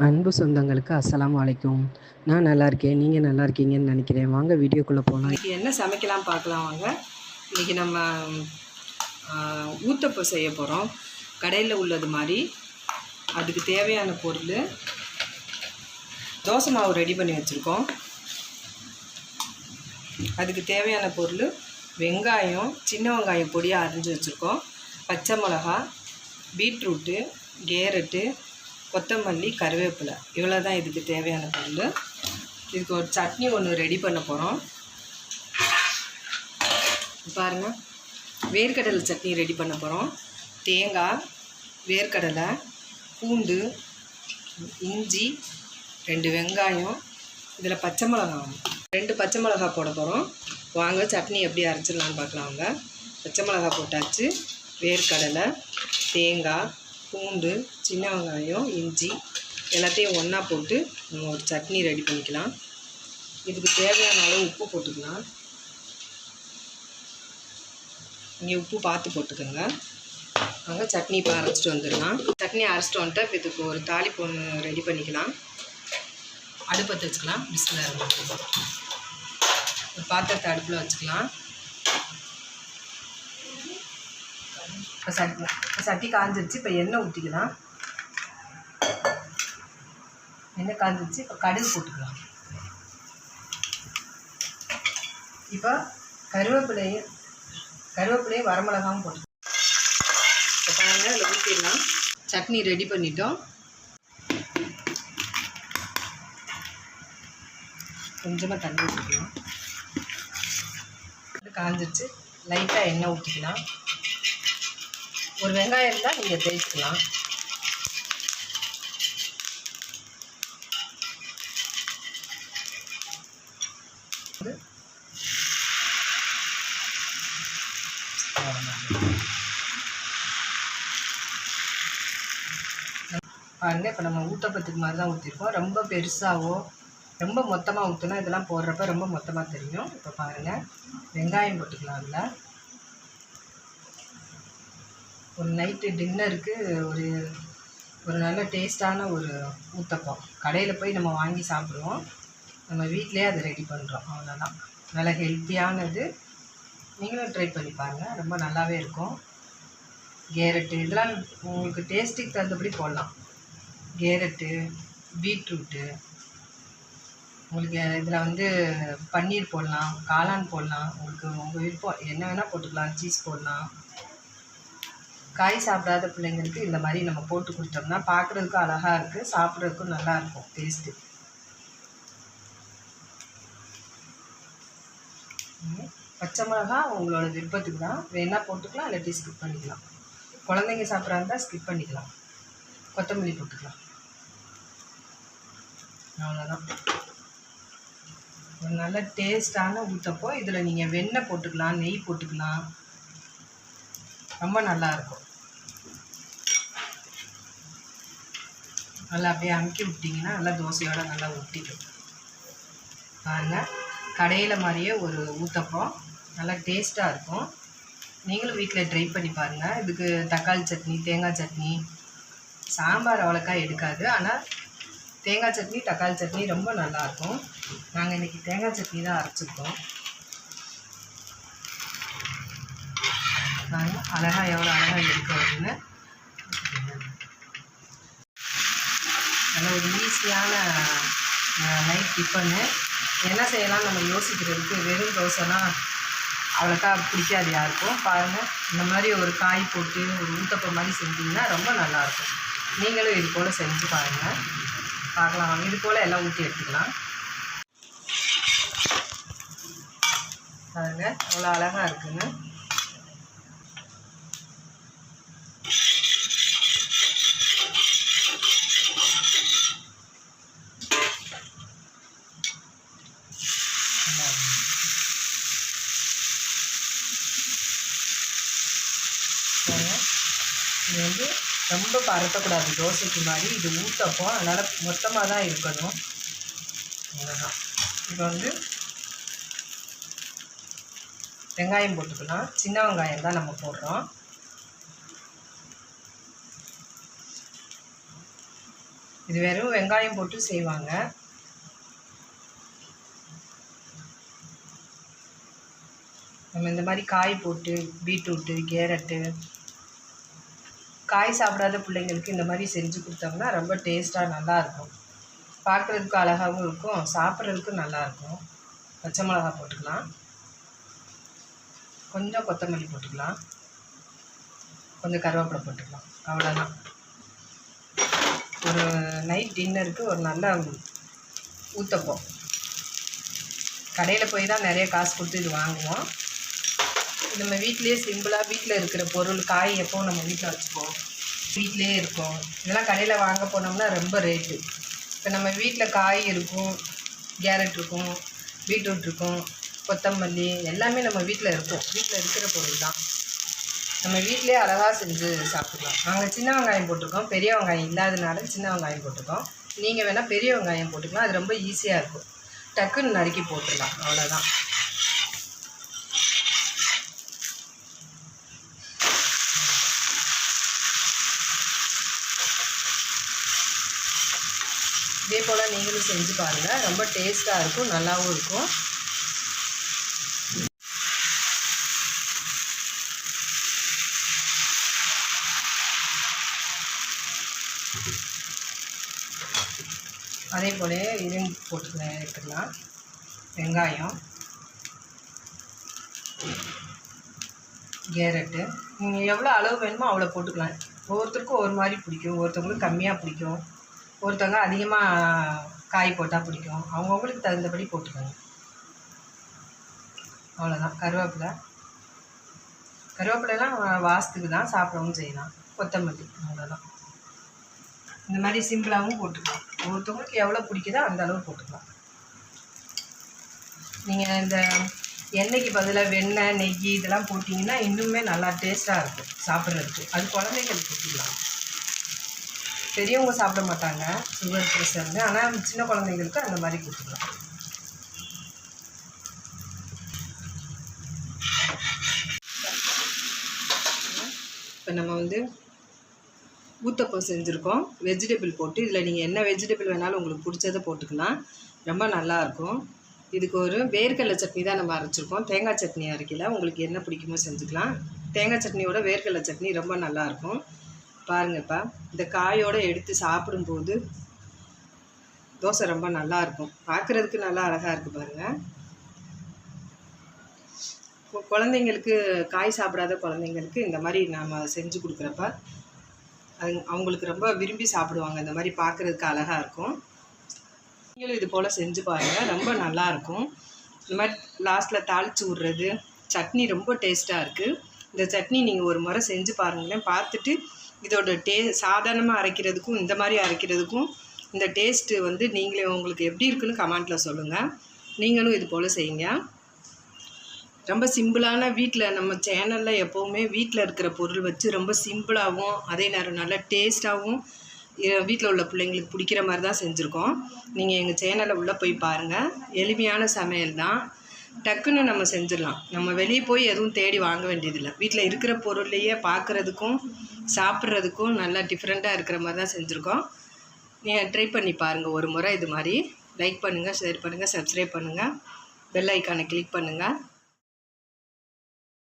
அன்பு சொந்தங்களுக்கு அஸ்ஸலாமு அலைக்கும். நான் நல்லா இருக்கேன். நீங்கள் நல்லா இருக்கீங்கன்னு நினைக்கிறேன். வாங்க வீடியோக்குள்ளே போகலாம். இன்றைக்கி என்ன சமைக்கலாம் பார்க்கலாம் வாங்க. இன்றைக்கி நம்ம ஊத்தப்பம் செய்ய போகிறோம். கடையில் உள்ளது மாதிரி. அதுக்கு தேவையான பொருள் தோசை மாவு ரெடி பண்ணி வச்சுருக்கோம். அதுக்கு தேவையான பொருள் வெங்காயம், சின்ன வெங்காயம் பொடியாக அரிஞ்சு வச்சுருக்கோம், பச்சை மிளகா, பீட்ரூட்டு, கேரட்டு, கொத்தமல்லி, கருவேப்பிலை, இவ்வளோ தான் இதுக்கு தேவையான பொருள். இதுக்கு ஒரு சட்னி ஒன்று ரெடி பண்ண போகிறோம். பாருங்கள், வேர்க்கடலை சட்னி ரெடி பண்ண போகிறோம். தேங்காய், வேர்க்கடலை, பூண்டு, இஞ்சி, 2 வெங்காயம், இதில் பச்சை மிளகா 2 பச்சை மிளகா போட போகிறோம். வாங்க சட்னி எப்படி அரைச்சிடலான்னு பார்க்கலாங்க. பச்சை மிளகா போட்டாச்சு, வேர்க்கடலை, தேங்காய், பூண்டு, சின்ன வெங்காயம், இஞ்சி எல்லாத்தையும் ஒன்றா போட்டு நம்ம ஒரு சட்னி ரெடி பண்ணிக்கலாம். இதுக்கு தேவையான அளவு உப்பு போட்டுக்கலாம். நீங்கள் உப்பு பார்த்து போட்டுக்கோங்க. அங்கே சட்னி இப்போ அரைச்சிட்டு வந்துடலாம். சட்னி அரைச்சிட்டு வந்துட்டு இப்போ இதுக்கு ஒரு தாளிப்பு ஒன்று ரெடி பண்ணிக்கலாம். அடுப்பத்தை வச்சுக்கலாம். பிஸ்மில்லாஹ் ஒரு பாத்திரத்தை அடுப்பில் வச்சுக்கலாம். இப்போ சட்டி காஞ்சிருச்சு. இப்போ எண்ணெய் ஊற்றிக்கலாம். எண்ணெய் காஞ்சிருச்சு. இப்போ கடுகு போட்டுக்கலாம். இப்போ கருவேப்பிலையும் வரமிளகாவும் போட்டுக்கலாம். இப்போ பாருங்கள், இதில் ஊற்றிடலாம். சட்னி ரெடி பண்ணிட்டோம். கொஞ்சமாக தண்ணி ஊற்றிக்கலாம். காஞ்சிருச்சு. லைட்டாக எண்ணெய் ஊற்றிக்கலாம். ஒரு வெங்காயம் இருந்தால் நீங்கள் தேய்ச்சிக்கலாம். பாருங்கள், இப்போ நம்ம ஊத்தப்பத்துக்கு மாதிரி தான் ஊற்றிருக்கோம். ரொம்ப பெருசாகவோ ரொம்ப மொத்தமாக ஊற்றினா இதெல்லாம் போடுறப்ப ரொம்ப மொத்தமாக தெரியும். இப்போ பாருங்கள், வெங்காயம் போட்டுக்கலாம். அதில் ஒரு நைட்டு டின்னருக்கு ஒரு நல்ல டேஸ்டான ஒரு ஊத்தப்பம். கடையில் போய் நம்ம வாங்கி சாப்பிடுவோம், நம்ம வீட்டிலே அதை ரெடி பண்ணுறோம். அவ்வளோதான். நல்ல ஹெல்த்தியானது. நீங்களும் ட்ரை பண்ணி பாருங்கள், ரொம்ப நல்லாவே இருக்கும். கேரட்டு இதெல்லாம் உங்களுக்கு டேஸ்ட்டுக்கு தகுந்தபடி போடலாம். கேரட்டு, பீட்ரூட்டு, உங்களுக்கு இதில் பன்னீர் போடலாம், காளான் போடலாம். உங்களுக்கு உங்கள் விருப்பம் என்ன வேணால் போட்டுக்கலாம். சீஸ் போடலாம். காய் சாப்பிடாத பிள்ளைங்களுக்கு இந்த மாதிரி நம்ம போட்டு கொடுத்தோம்னா பார்க்குறதுக்கும் அழகாக இருக்குது, சாப்பிட்றதுக்கும் நல்லாயிருக்கும் டேஸ்ட்டு. பச்சை மிளகா உங்களோட விருப்பத்துக்கு தான், வேணால் போட்டுக்கலாம், இல்லாட்டி ஸ்கிப் பண்ணிக்கலாம். குழந்தைங்க சாப்பிட்றா இருந்தால் ஸ்கிப் பண்ணிக்கலாம். கொத்தமல்லி போட்டுக்கலாம். அவ்வளோதான். ஒரு நல்ல டேஸ்டான ஊத்தப்போ. இதில் நீங்கள் வெண்ணெய் போட்டுக்கலாம், நெய் போட்டுக்கலாம். ரொம்ப நல்லாயிருக்கும். நல்லா அப்படியே அமுக்கி விட்டிங்கன்னா நல்லா தோசையோடு நல்லா ஊற்றிக்கும். பாருங்கள், கடையில் மாதிரியே ஒரு ஊத்தப்பம் நல்லா டேஸ்ட்டாக இருக்கும். நீங்களும் வீட்டில் ட்ரை பண்ணி பாருங்கள். இதுக்கு தக்காளி சட்னி, தேங்காய் சட்னி, சாம்பார் அவ்வளோக்கா எடுக்காது. ஆனால் தேங்காய் சட்னி, தக்காளி சட்னி ரொம்ப நல்லாயிருக்கும். நாங்கள் இன்றைக்கி தேங்காய் சட்னி தான் அரைச்சிருக்கோம். நாங்கள் அழகாக எவ்வளோ அழகாக இருக்கும் அப்படின்னு நல்ல ஒரு ஈஸியான நைட் டிஃபனு. என்ன செய்யலாம் நம்ம யோசிக்கிறதுக்கு வெறும் தோசைலாம் அவ்வளோக்கா பிடிக்காது யாருக்கும். பாருங்கள், இந்த மாதிரி ஒரு காய் போட்டு ஒரு ஊத்தப்பம் மாதிரி செஞ்சிங்கன்னா ரொம்ப நல்லாயிருக்கும். நீங்களும் இது போல் செஞ்சு பாருங்கள், பார்க்கலாம். இது போல் எல்லாம் ஊற்றி எடுத்துக்கலாம். பாருங்கள், அவ்வளோ அழகாக இருக்குங்க. இது ரொம்ப பரட்டக்கூடாது தோசைக்கு மாதிரி. இது ஊத்தப்பம், அதனால் மொத்தமாக தான் இருக்கணும். அவ்வளோதான். இப்போ வெங்காயம் போட்டுக்கலாம். சின்ன வெங்காயம் தான் நம்ம போடுறோம். இது வெறும் வெங்காயம் போட்டு செய்வாங்க. நம்ம இந்த மாதிரி காய் போட்டு பீட்ரூட்டு, கேரட்டு, காய் சாப்பிடாத பிள்ளைங்களுக்கு இந்த மாதிரி செஞ்சு கொடுத்தோம்னா ரொம்ப டேஸ்ட்டாக நல்லாயிருக்கும். பார்க்குறதுக்கு அழகாகவும் இருக்கும், சாப்பிட்றதுக்கும் நல்லாயிருக்கும். பச்சை மிளகா போட்டுக்கலாம், கொஞ்சம் கொத்தமல்லி போட்டுக்கலாம், கொஞ்சம் கருவேப்பிலை போட்டுக்கலாம். அவ்வளோதான். ஒரு நைட் டின்னருக்கு ஒரு நல்ல ஊத்தப்பம். கடையில் போய் தான் நிறைய காசு கொடுத்து இது வாங்குவோம். நம்ம வீட்டிலேயே சிம்பிளாக வீட்டில் இருக்கிற பொருள், காய் எப்போவும் நம்ம வீட்டில் வச்சுப்போம், வீட்டிலே இருக்கும். இதெல்லாம் கடையில் வாங்க போனோம்னா ரொம்ப ரேட்டு. இப்போ நம்ம வீட்டில் காய் இருக்கும், கேரட் இருக்கும், பீட்ரூட் இருக்கும், கொத்தமல்லி எல்லாமே நம்ம வீட்டில் இருக்கும். வீட்டில் இருக்கிற பொருள் தான். நம்ம வீட்டிலே அழகாக செஞ்சு சாப்பிட்லாம். நாங்கள் சின்ன வெங்காயம் போட்டிருக்கோம், பெரிய வெங்காயம் இல்லாதனால சின்ன வெங்காயம் போட்டிருக்கோம். நீங்கள் வேணால் பெரிய வெங்காயம் போட்டுக்கலாம், அது ரொம்ப ஈஸியாக இருக்கும். டக்குன்னு நறுக்கி போட்டுடலாம், அவ்வளோதான். இதே போல் நீங்களும் செஞ்சு பாருங்கள், ரொம்ப டேஸ்ட்டாக இருக்கும், நல்லாவும் இருக்கும். அதே போல் இதையும் எடுத்துக்கலாம். வெங்காயம், கேரட்டு நீங்கள் எவ்வளோ அளவு வேணுமோ அவ்வளோ போட்டுக்கலாம். ஒவ்வொருத்தருக்கும் ஒரு மாதிரி பிடிக்கும், ஒருத்தவங்களுக்கு கம்மியாக பிடிக்கும், ஒருத்தவங்க அதிகமாக காய் போட்டால் பிடிக்கும். அவங்கவுங்களுக்கு தகுந்தபடி போட்டுக்கோங்க. அவ்வளோதான். கருவேப்பிலைலாம் வாசத்துக்கு தான், சாப்பிடவும் செய்யலாம். கொத்தமல்லி, அவ்வளோதான். இந்த மாதிரி சிம்பிளாகவும் போட்டுக்கலாம். ஒவ்வொருத்தவங்களுக்கு எவ்வளோ பிடிக்குதோ அந்த அளவு போட்டுக்கலாம். நீங்கள் இந்த எண்ணெய்க்கு பதிலாக வெண்ணெய், நெய் இதெல்லாம் போட்டிங்கன்னா இன்னுமே நல்லா டேஸ்ட்டாக இருக்கும் சாப்பிட்றதுக்கு. அது குழந்தைங்களுக்கு கொடுத்துக்கலாம். பெரியவங்க சாப்பிட மாட்டாங்க, சுகர் ப்ரெஷர்னு. ஆனால் சின்ன குழந்தைங்களுக்கு அந்த மாதிரி கொடுத்துக்கலாம். இப்போ நம்ம ஊத்தப்பம் செஞ்சுருக்கோம், வெஜிடபிள் போட்டு. இதில் நீங்கள் என்ன வெஜிடபிள் வேணாலும் உங்களுக்கு பிடிச்சதை போட்டுக்கலாம், ரொம்ப நல்லாயிருக்கும். இதுக்கு ஒரு வேர்க்கடலை சட்னி தான் நம்ம அரைச்சிருக்கோம், தேங்காய் சட்னி அரைக்கல. உங்களுக்கு என்ன பிடிக்குமோ செஞ்சுக்கலாம். தேங்காய் சட்னியோட வேர்க்கடலை சட்னி ரொம்ப நல்லாயிருக்கும். பாருங்கப்பா, இந்த காயோடு எடுத்து சாப்பிடும்போது தோசை ரொம்ப நல்லாயிருக்கும். பார்க்குறதுக்கு நல்லா அழகாக இருக்குது பாருங்கள். குழந்தைங்களுக்கு, காய் சாப்பிடாத குழந்தைங்களுக்கு இந்த மாதிரி நாம் செஞ்சு கொடுக்குறப்ப அவங்களுக்கு ரொம்ப விரும்பி சாப்பிடுவாங்க. இந்த மாதிரி பார்க்குறதுக்கு அழகாக இருக்கும். நீங்களும் இது போல் செஞ்சு பாருங்கள், ரொம்ப நல்லாயிருக்கும். இந்த மாதிரி லாஸ்ட்டில் தாளித்து விட்றது சட்னி ரொம்ப டேஸ்ட்டாக இருக்குது. இந்த சட்னி நீங்கள் ஒரு முறை செஞ்சு பாருங்களேன். பார்த்துட்டு இதோட சாதாரணமாக அரைக்கிறதுக்கும் இந்த மாதிரி அரைக்கிறதுக்கும் இந்த டேஸ்ட்டு நீங்களே உங்களுக்கு எப்படி இருக்குன்னு கமெண்ட்டில் சொல்லுங்கள். நீங்களும் இது போல் செய்யுங்க. ரொம்ப சிம்பிளான, வீட்டில் நம்ம சேனலில் எப்போவுமே வீட்டில் இருக்கிற பொருள் வச்சு ரொம்ப சிம்பிளாகவும் அதே நேரம் நல்லா டேஸ்ட்டாகவும் வீட்டில் உள்ள பிள்ளைங்களுக்கு பிடிக்கிற மாதிரி தான் செஞ்சுருக்கோம். நீங்கள் எங்கள் சேனலை உள்ளே போய் பாருங்கள். எளிமையான சமையல் தான், டக்குன்னு நம்ம செஞ்சிடலாம். நம்ம வெளியே போய் எதுவும் தேடி வாங்க வேண்டியதில்லை. வீட்டில் இருக்கிற பொருள்லையே பார்க்குறதுக்கும் சாப்பிட்றதுக்கும் நல்லா டிஃப்ரெண்ட்டாக இருக்கிற மாதிரி தான் செஞ்சுருக்கோம். நீங்கள் ட்ரை பண்ணி பாருங்கள் ஒரு முறை. இது மாதிரி லைக் பண்ணுங்கள், ஷேர் பண்ணுங்கள், சப்ஸ்கிரைப் பண்ணுங்கள், பெல் ஐக்கானை கிளிக் பண்ணுங்கள்.